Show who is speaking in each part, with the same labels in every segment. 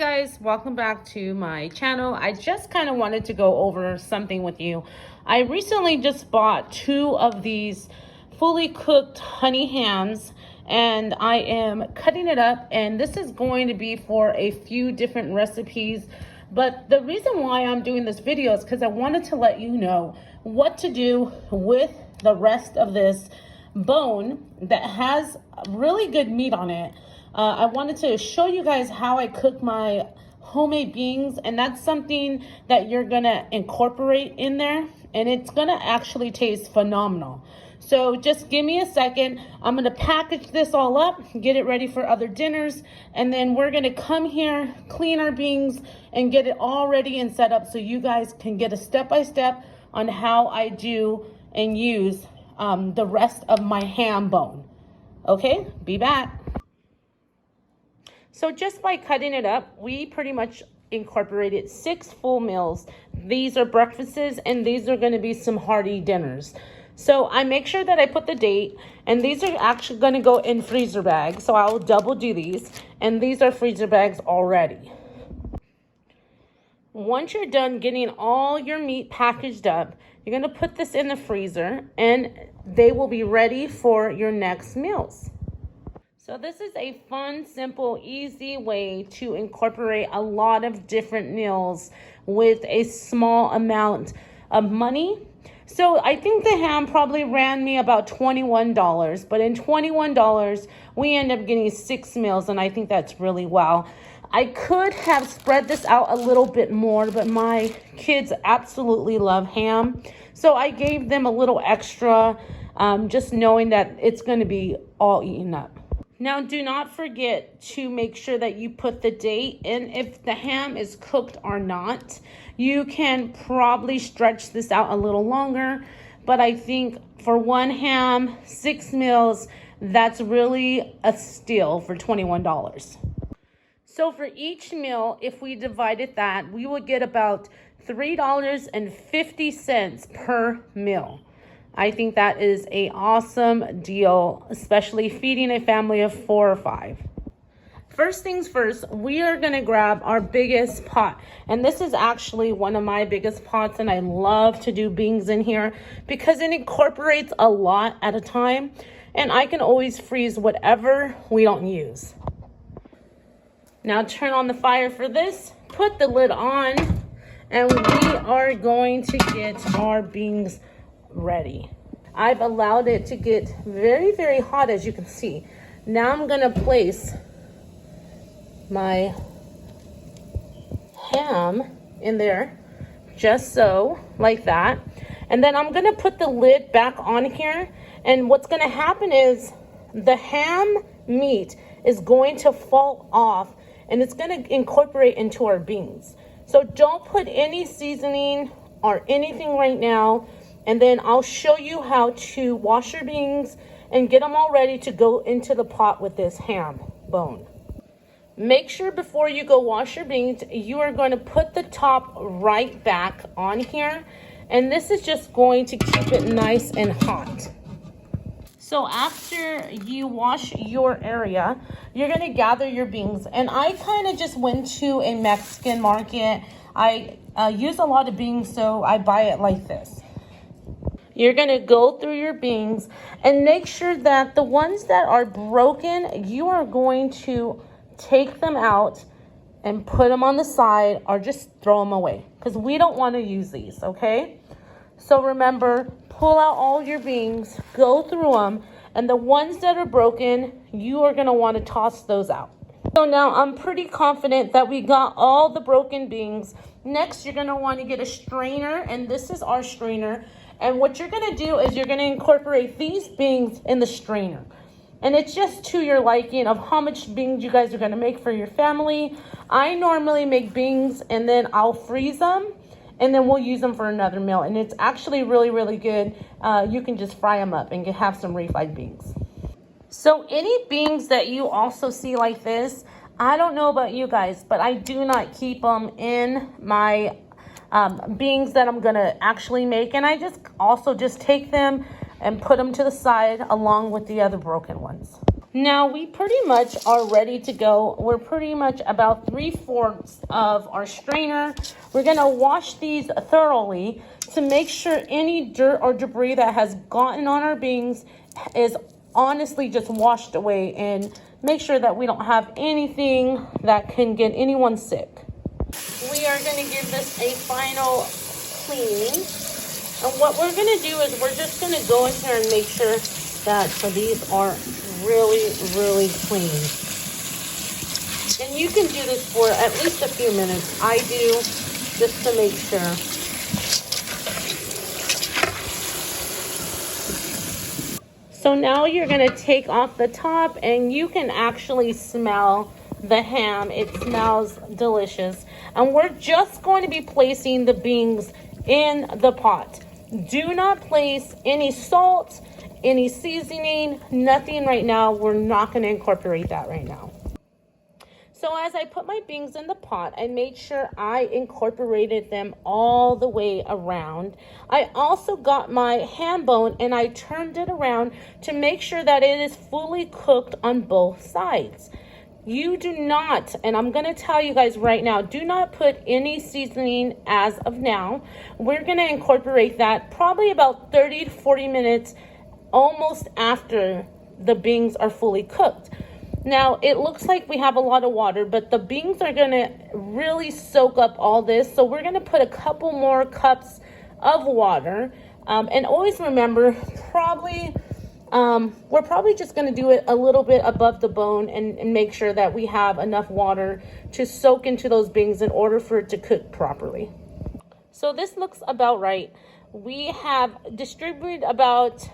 Speaker 1: guys, welcome back to my channel. I just kind of wanted to go over something with you. I recently just bought 2 of these fully cooked honey hams, and I am cutting it up, and this is going to be for a few different recipes. But the reason why I'm doing this video is because I wanted to let you know what to do with the rest of this bone that has really good meat on it. I wanted to show you guys how I cook my homemade beans, and that's something that you're gonna incorporate in there, and it's gonna actually taste phenomenal. So just give me a second. I'm gonna package this all up, get it ready for other dinners, and then we're gonna come here, clean our beans, and get it all ready and set up so you guys can get a step-by-step on how I do and use the rest of my ham bone. Okay, be back. So just by cutting it up, we pretty much incorporated 6 full meals. These are breakfasts, and these are going to be some hearty dinners. So I make sure that I put the date, and these are actually going to go in freezer bags. So I'll double do these, and these are freezer bags already. Once you're done getting all your meat packaged up, you're going to put this in the freezer, and they will be ready for your next meals. So this is a fun, simple, easy way to incorporate a lot of different meals with a small amount of money. So I think the ham probably ran me about $21, but in $21, we end up getting 6 meals, and I think that's really well. I could have spread this out a little bit more, but my kids absolutely love ham. So I gave them a little extra, just knowing that it's going to be all eaten up. Now, do not forget to make sure that you put the date and if the ham is cooked or not. You can probably stretch this out a little longer, but I think for one ham, 6 meals, that's really a steal for $21. So for each meal, if we divided that, we would get about $3.50 per meal. I think that is an awesome deal, especially feeding a family of 4 or 5. First things first, we are going to grab our biggest pot. And this is actually one of my biggest pots, and I love to do beans in here because it incorporates a lot at a time, and I can always freeze whatever we don't use. Now turn on the fire for this, put the lid on, and we are going to get our beans ready. I've allowed it to get very, very hot, as you can see. Now I'm gonna place my ham in there, just so, like that. And then I'm gonna put the lid back on here, and what's gonna happen is the ham meat is going to fall off, and it's gonna incorporate into our beans. So don't put any seasoning or anything right now. And then I'll show you how to wash your beans and get them all ready to go into the pot with this ham bone. Make sure before you go wash your beans, you are going to put the top right back on here. And this is just going to keep it nice and hot. So after you wash your area, you're going to gather your beans. And I kind of just went to a Mexican market. I use a lot of beans, so I buy it like this. You're going to go through your beans and make sure that the ones that are broken, you are going to take them out and put them on the side or just throw them away because we don't want to use these, okay? So remember, pull out all your beans, go through them, and the ones that are broken, you are going to want to toss those out. So now I'm pretty confident that we got all the broken beans. Next, you're going to want to get a strainer, and this is our strainer. And what you're going to do is you're going to incorporate these beans in the strainer. And it's just to your liking of how much beans you guys are going to make for your family. I normally make beans and then I'll freeze them and then we'll use them for another meal. And it's actually really, really good. You can just fry them up and have some refried beans. So any beans that you also see like this, I don't know about you guys, but I do not keep them in my beans that I'm gonna actually make, and I just take them and put them to the side along with the other broken ones. Now we pretty much are ready to go. We're pretty much about 3/4 of our strainer. We're gonna wash these thoroughly to make sure any dirt or debris that has gotten on our beans is honestly just washed away, and make sure that we don't have anything that can get anyone sick. We are gonna give this a final cleaning. And what we're gonna do is we're just gonna go in here and make sure that these are really, really clean. And you can do this for at least a few minutes. I do, just to make sure. So now you're gonna take off the top, and you can actually smell the ham. It smells delicious. And we're just going to be placing the beans in the pot. Do not place any salt, any seasoning, nothing right now. We're not going to incorporate that right now. So as I put my beans in the pot, I made sure I incorporated them all the way around. I also got my ham bone and I turned it around to make sure that it is fully cooked on both sides. You do not, and I'm going to tell you guys right now, do not put any seasoning as of now. We're going to incorporate that probably about 30 to 40 minutes almost after the beans are fully cooked. Now, it looks like we have a lot of water, but the beans are going to really soak up all this. So we're going to put a couple more cups of water. And always remember, we're probably just going to do it a little bit above the bone and make sure that we have enough water to soak into those beans in order for it to cook properly. So this looks about right. We have distributed about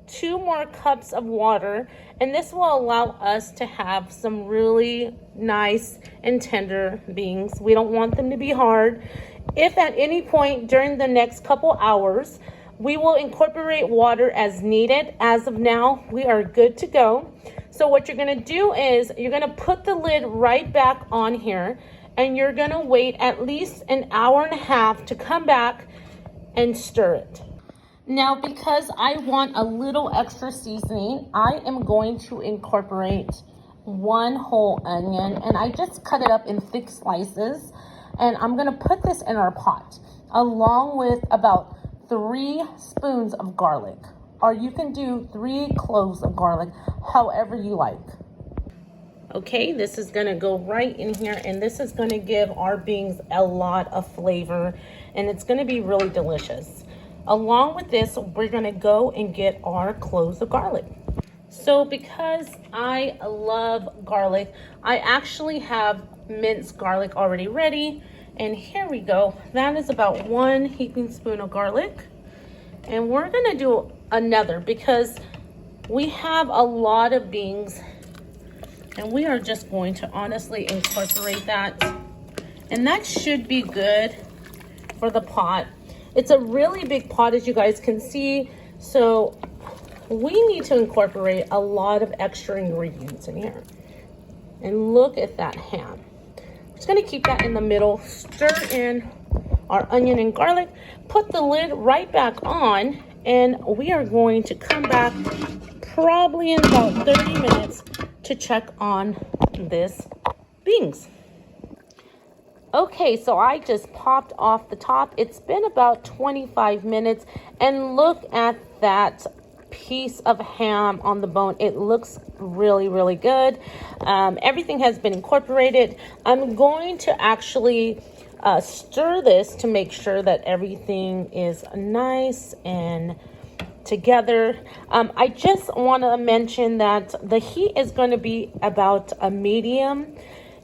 Speaker 1: 2 more cups of water, and this will allow us to have some really nice and tender beans. We don't want them to be hard. If at any point during the next couple hours, we will incorporate water as needed. As of now, we are good to go. So what you're gonna do is you're gonna put the lid right back on here, and you're gonna wait at least an hour and a half to come back and stir it. Now, because I want a little extra seasoning, I am going to incorporate 1 whole onion, and I just cut it up in thick slices, and I'm gonna put this in our pot along with about 3 spoons of garlic, or you can do 3 cloves of garlic, however you like. Okay, this is gonna go right in here, and this is gonna give our beans a lot of flavor, and it's gonna be really delicious. Along with this, we're gonna go and get our cloves of garlic. So because I love garlic, I actually have minced garlic already ready. And here we go. That is about 1 heaping spoon of garlic. And we're gonna do another because we have a lot of beans, and we are just going to honestly incorporate that. And that should be good for the pot. It's a really big pot, as you guys can see. So we need to incorporate a lot of extra ingredients in here. And look at that ham. Just gonna keep that in the middle, stir in our onion and garlic, put the lid right back on, and we are going to come back probably in about 30 minutes to check on this beans. Okay, so I just popped off the top. It's been about 25 minutes, and look at that piece of ham on the bone. It looks really, really good. Everything has been incorporated. I'm going to actually stir this to make sure that everything is nice and together. I just want to mention that the heat is going to be about a medium,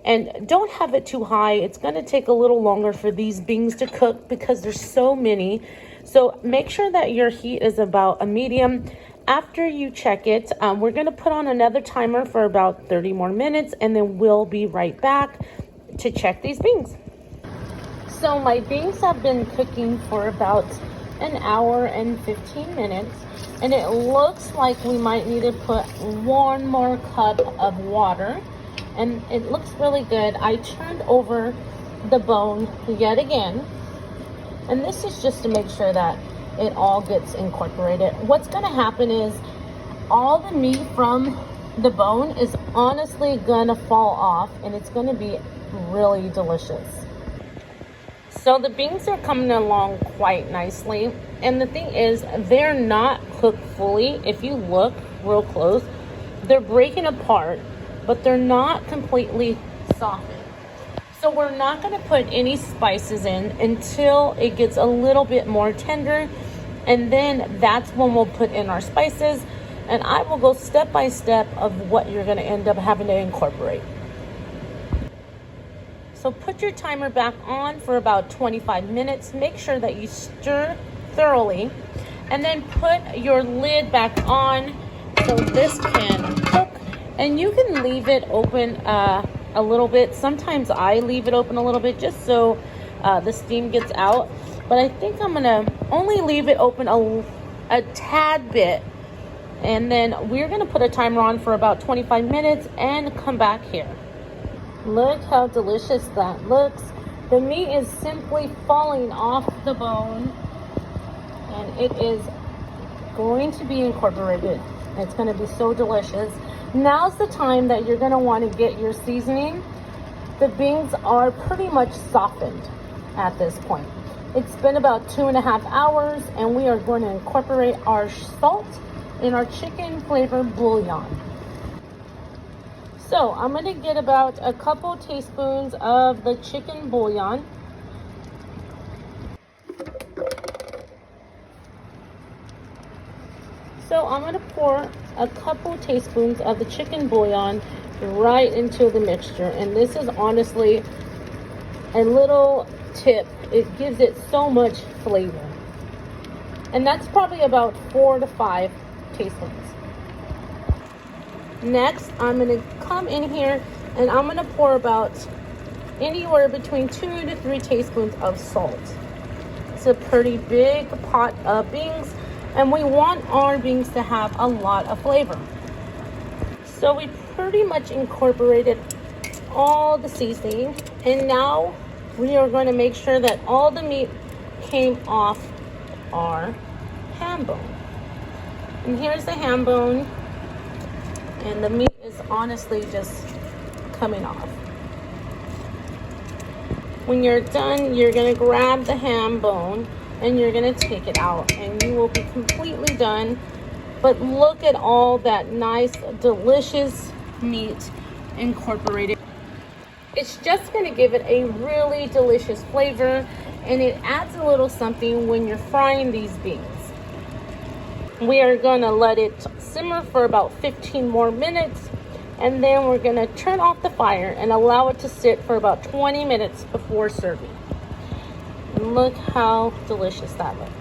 Speaker 1: and don't have it too high. It's going to take a little longer for these beans to cook because there's so many. So make sure that your heat is about a medium. After you check it, we're going to put on another timer for about 30 more minutes, and then we'll be right back to check these beans. So my beans have been cooking for about an hour and 15 minutes, and it looks like we might need to put 1 more cup of water, and it looks really good. I turned over the bone yet again, and this is just to make sure that it all gets incorporated. What's going to happen is all the meat from The bone is honestly gonna fall off and it's gonna be really delicious. So the beans are coming along quite nicely. And the thing is, they're not cooked fully. If you look real close, they're breaking apart, but they're not completely softened. So we're not gonna put any spices in until it gets a little bit more tender. And then that's when we'll put in our spices. And I will go step by step of what you're gonna end up having to incorporate. So put your timer back on for about 25 minutes. Make sure that you stir thoroughly and then put your lid back on so this can cook. And you can leave it open a little bit. Sometimes I leave it open a little bit just so the steam gets out. But I think I'm gonna only leave it open a tad bit. And then we're gonna put a timer on for about 25 minutes and come back here. Look how delicious that looks. The meat is simply falling off the bone and it is going to be incorporated. It's going to be so delicious. Now's the time that you're going to want to get your seasoning. The beans are pretty much softened at this point. It's been about 2.5 hours and we are going to incorporate our salt in our chicken flavored bouillon. So I'm going to get about a couple teaspoons of the chicken bouillon. So I'm going to pour a couple teaspoons of the chicken bouillon right into the mixture. And this is honestly a little tip. It gives it so much flavor. And that's probably about 4 to 5 teaspoons. Next, I'm going to come in here and I'm going to pour about anywhere between 2 to 3 teaspoons of salt. It's a pretty big pot of beans and we want our beans to have a lot of flavor. So we pretty much incorporated all the seasoning and now we are going to make sure that all the meat came off our ham bone. And here's the ham bone. And the meat is honestly just coming off. When you're done, you're gonna grab the ham bone and you're gonna take it out and you will be completely done. But look at all that nice, delicious meat incorporated. It's just gonna give it a really delicious flavor and it adds a little something when you're frying these beans. We are gonna let it simmer for about 15 more minutes and then we're gonna turn off the fire and allow it to sit for about 20 minutes before serving. And look how delicious that looks.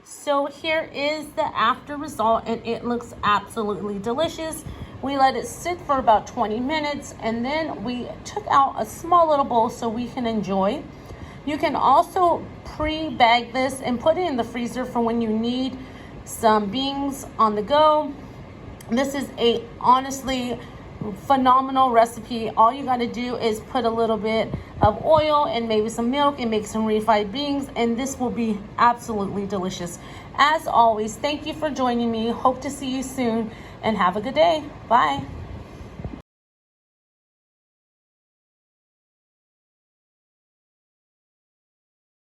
Speaker 1: So here is the after result and it looks absolutely delicious. We let it sit for about 20 minutes and then we took out a small little bowl so we can enjoy. You can also pre-bag this and put it in the freezer for when you need some beans on the go. This is a honestly phenomenal recipe. All you got to do is put a little bit of oil and maybe some milk and make some refried beans and this will be absolutely delicious. As always, thank you for joining me. Hope to see you soon and have a good day. Bye.